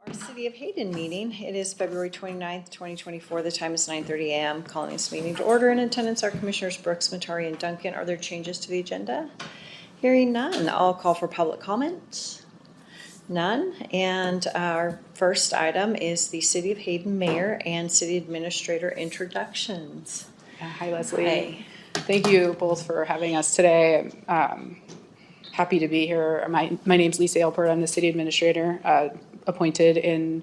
Our City of Hayden meeting. It is February 29th, 2024. The time is 9:30 a.m. Calling this meeting to order. In attendance are Commissioners Brooks, Matari, and Duncan. Are there changes to the agenda? Hearing none, I'll call for public comment. None. And our first item is the City of Hayden Mayor and City Administrator introductions. Hi, Leslie. Hi. Thank you both for having us today. Happy to be here. My name's Lisa Ailport. I'm the City Administrator, appointed in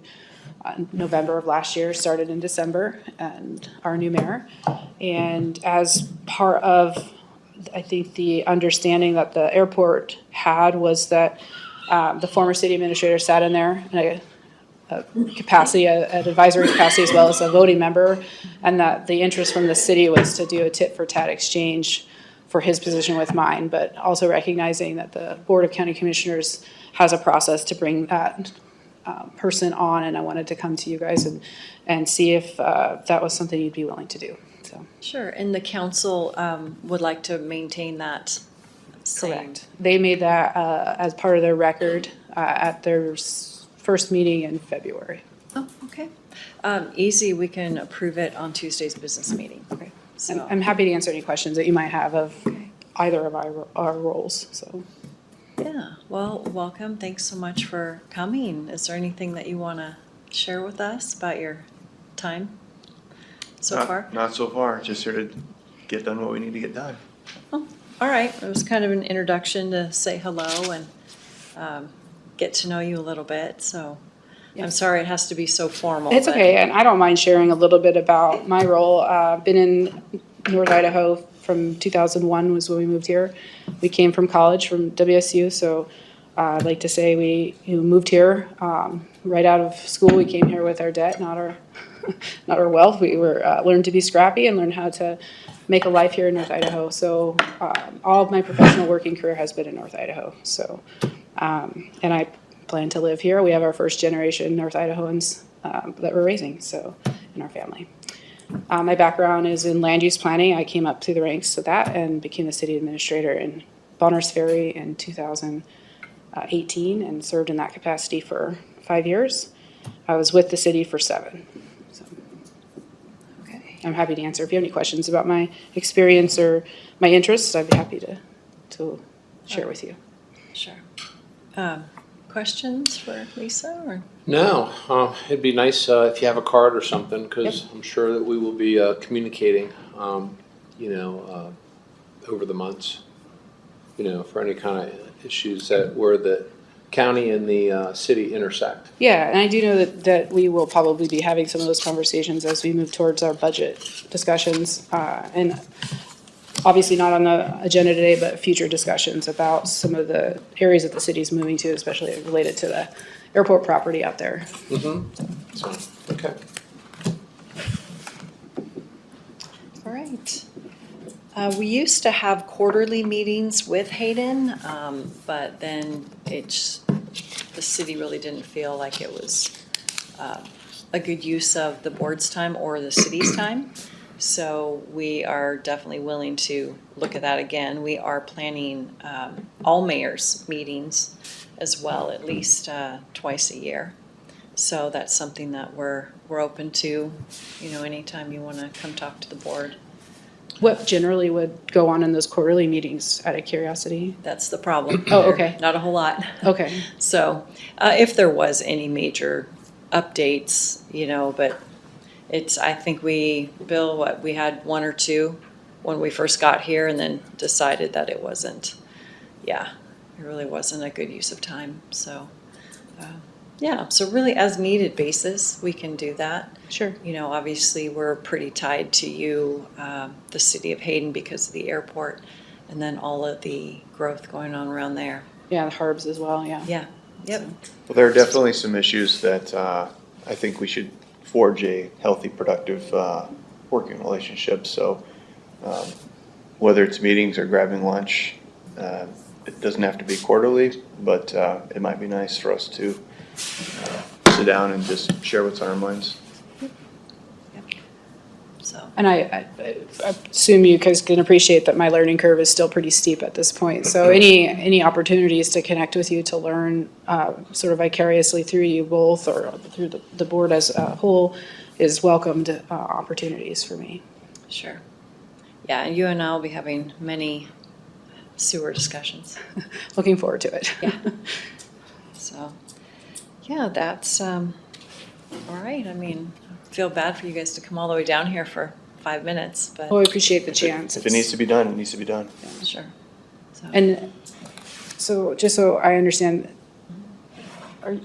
November of last year, started in December, and our new mayor. And as part of, I think, the understanding that the airport had was that the former city administrator sat in there in a capacity, an advisory capacity, as well as a voting member, and that the interest from the city was to do a tit-for-tat exchange for his position with mine, but also recognizing that the Board of County Commissioners has a process to bring that person on, and I wanted to come to you guys and see if that was something you'd be willing to do. So Sure. And the council would like to maintain that same. correct. They made that as part of their record at their first meeting in February. Oh, okay. Easy. We can approve it on Tuesday's business meeting. Okay. So I'm happy to answer any questions that you might have of either of our roles. So. yeah, well, welcome. Thanks so much for coming. Is there anything that you want to share with us about your time so far? Not so far. Just here to get done what we need to get done. Oh, all right. It was kind of an introduction to say hello and get to know you a little bit. So Yeah. I'm sorry it has to be so formal. It's but- okay, and I don't mind sharing a little bit about my role. Been in North Idaho from 2001 was when we moved here. We came from college, from WSU, so I'd like to say we moved here right out of school. We came here with our debt, not our wealth. We were learned to be scrappy and learned how to make a life here in North Idaho. So all of my professional working career has been in North Idaho. So and I plan to live here. We have our first generation North Idahoans that we're raising, so in our family. My background is in land use planning. I came up through the ranks of that and became the city administrator in Bonners Ferry in 2018 and served in that capacity for 5 years. I was with the city for 7. So Okay. I'm happy to answer if you have any questions about my experience or my interests. I'd be happy to share with you. Sure. Questions for Lisa or? No, it'd be nice if you have a card or something, because Yep. I'm sure that we will be communicating, over the months, for any kind of issues where the county and the city intersect. Yeah, and I do know that we will probably be having some of those conversations as we move towards our budget discussions. And obviously not on the agenda today, but future discussions about some of the areas that the city's moving to, especially related to the airport property out there. So, okay. All right. We used to have quarterly meetings with Hayden, but then the city really didn't feel like it was a good use of the board's time or the city's time. So we are definitely willing to look at that again. We are planning all mayors' meetings as well, at least twice a year. So that's something that we're open to, anytime you want to come talk to the board. What generally would go on in those quarterly meetings, out of curiosity? That's the problem. Oh, okay. Not a whole lot. Okay. So if there was any major updates, but I think we had 1 or 2 when we first got here and then decided that it wasn't, it really wasn't a good use of time. So, so really as needed basis, we can do that. Sure. Obviously we're pretty tied to you, the city of Hayden, because of the airport and then all of the growth going on around there. Yeah, the Harbs as well, yeah. Yeah, yep. Well, there are definitely some issues that I think we should forge a healthy, productive working relationship. So whether it's meetings or grabbing lunch, it doesn't have to be quarterly, but it might be nice for us to sit down and just share what's on our minds. So so. And I assume you guys can appreciate that my learning curve is still pretty steep at this point. So any opportunities to connect with you, to learn sort of vicariously through you both or through the board as a whole is welcomed opportunities for me. Sure. Yeah, and you and I will be having many sewer discussions. Looking forward to it. Yeah. So, yeah, that's, all right. I mean, I feel bad for you guys to come all the way down here for 5 minutes, but Well, I appreciate the chance. If it needs to be done, it needs to be done. sure. So, And so, just so I understand,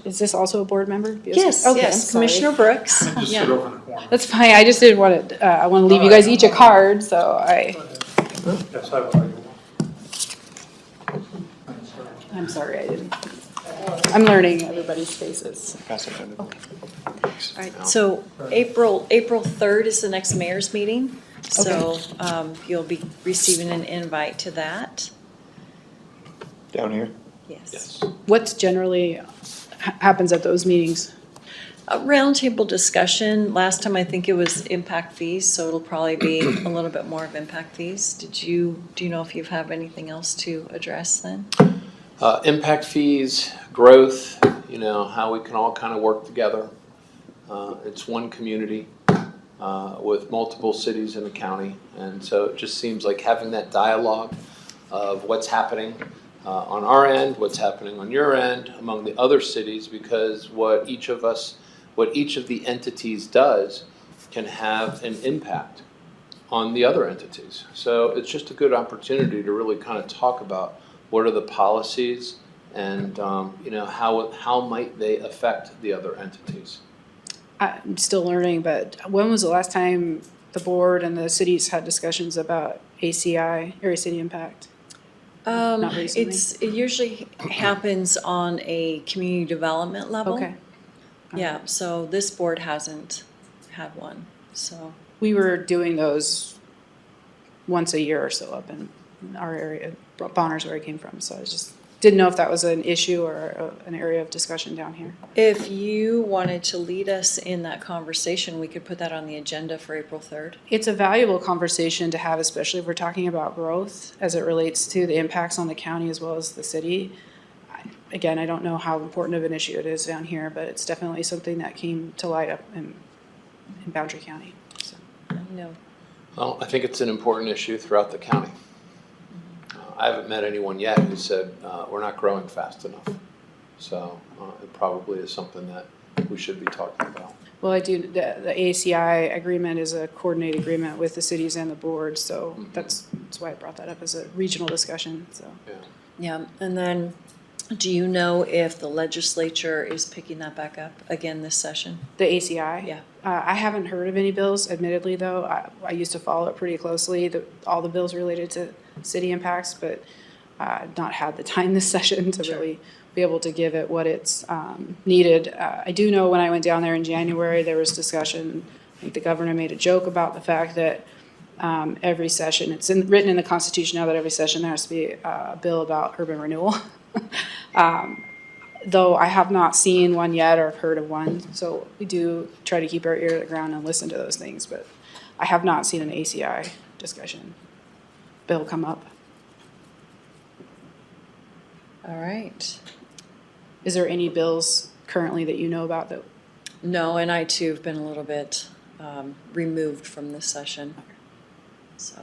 is this also a board member? yes, Okay, I'm yes, sorry. Commissioner Brooks. Just Yeah. sit over in the corner. That's fine, I just didn't want to, I want to leave you guys each a card, so Yes, I will. I'm sorry, I didn't. I'm learning everybody's faces. Pass it down to- All right, so April 3rd is the next mayor's meeting, so you'll be receiving an invite to that. Down here? Yes. What generally happens at those meetings? A roundtable discussion. Last time I think it was impact fees, so it'll probably be a little bit more of impact fees. Do you know if you have anything else to address then? Impact fees, growth, how we can all kind of work together. It's one community with multiple cities in the county. And so it just seems like having that dialogue of what's happening on our end, what's happening on your end, among the other cities, because what each of the entities does can have an impact on the other entities. So it's just a good opportunity to really kind of talk about what are the policies and how might they affect the other entities. I'm still learning, but when was the last time the board and the cities had discussions about ACI, Area City Impact? Not recently? It usually happens on a community development level. Okay. Yeah, so this board hasn't had one, so. We were doing those once a year or so up in our area, Bonner's where I came from, so I just didn't know if that was an issue or an area of discussion down here. If you wanted to lead us in that conversation, we could put that on the agenda for April 3rd. It's a valuable conversation to have, especially if we're talking about growth as it relates to the impacts on the county as well as the city. Again, I don't know how important of an issue it is down here, but it's definitely something that came to light up in Boundary County. So. No. Well, I think it's an important issue throughout the county. I haven't met anyone yet who said we're not growing fast enough. So it probably is something that we should be talking about. Well, I do, the ACI agreement is a coordinated agreement with the cities and the board, so that's why I brought that up as a regional discussion, so. Yeah. Yeah, and then, do you know if the legislature is picking that back up again this session? The ACI? Yeah. I haven't heard of any bills, admittedly, though. I used to follow it pretty closely, all the bills related to city impacts, but I've not had the time this session to really be able to give it what it's needed. I do know when I went down there in January, there was discussion. I think the governor made a joke about the fact that every session, it's written in the Constitution now that every session there has to be a bill about urban renewal. Though I have not seen one yet or heard of one, so we do try to keep our ear to the ground and listen to those things, but I have not seen an ACI discussion bill come up. All right. Is there any bills currently that you know about that? No, and I too have been a little bit removed from this session. So,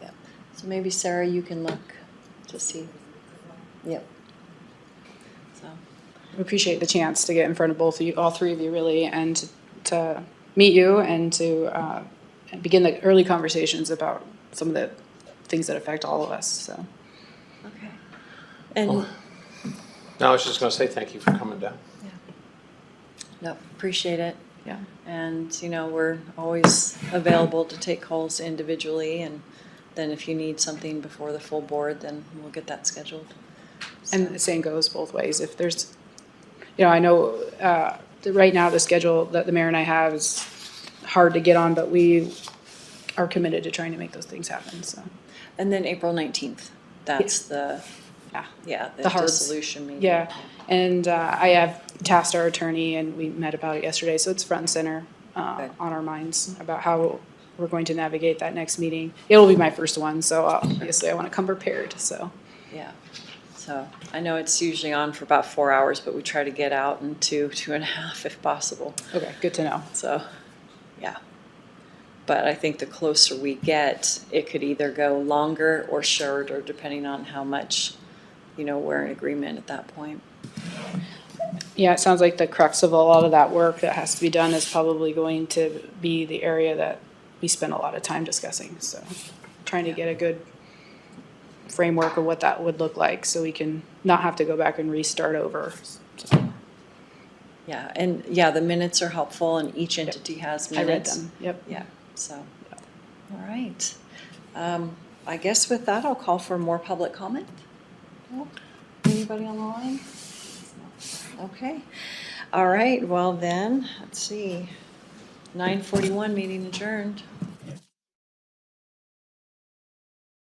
yeah. So maybe Sarah, you can look to see. Yep. So, I appreciate the chance to get in front of both of you, all three of you really, and to meet you and to begin the early conversations about some of the things that affect all of us, so. okay. And, No, I was just going to say thank you for coming down. no, appreciate it. Yeah. And, we're always available to take calls individually, and then if you need something before the full board, then we'll get that scheduled. And the same goes both ways. If there's, I know right now the schedule that the mayor and I have is hard to get on, but we are committed to trying to make those things happen, so. And then April 19th, that's the The hard- dissolution meeting. Yeah, and I have tasked our attorney, and we met about it yesterday, so it's front and center Good. on our minds about how we're going to navigate that next meeting. It'll be my first one, so obviously I want to come prepared, so. Yeah. So I know it's usually on for about 4 hours, but we try to get out in 2.5 if possible. Okay, good to know. So, yeah. But I think the closer we get, it could either go longer or shorter, depending on how much, we're in agreement at that point. Yeah, it sounds like the crux of a lot of that work that has to be done is probably going to be the area that we spend a lot of time discussing, so trying to get a good framework of what that would look like, so we can not have to go back and restart over. So, Yeah, and the minutes are helpful, and each entity has I read minutes. them, yep. Yeah, so, all right. I guess with that, I'll call for more public comment. No? Anybody on the line? Okay. All right, well then, let's see. 9:41, meeting adjourned.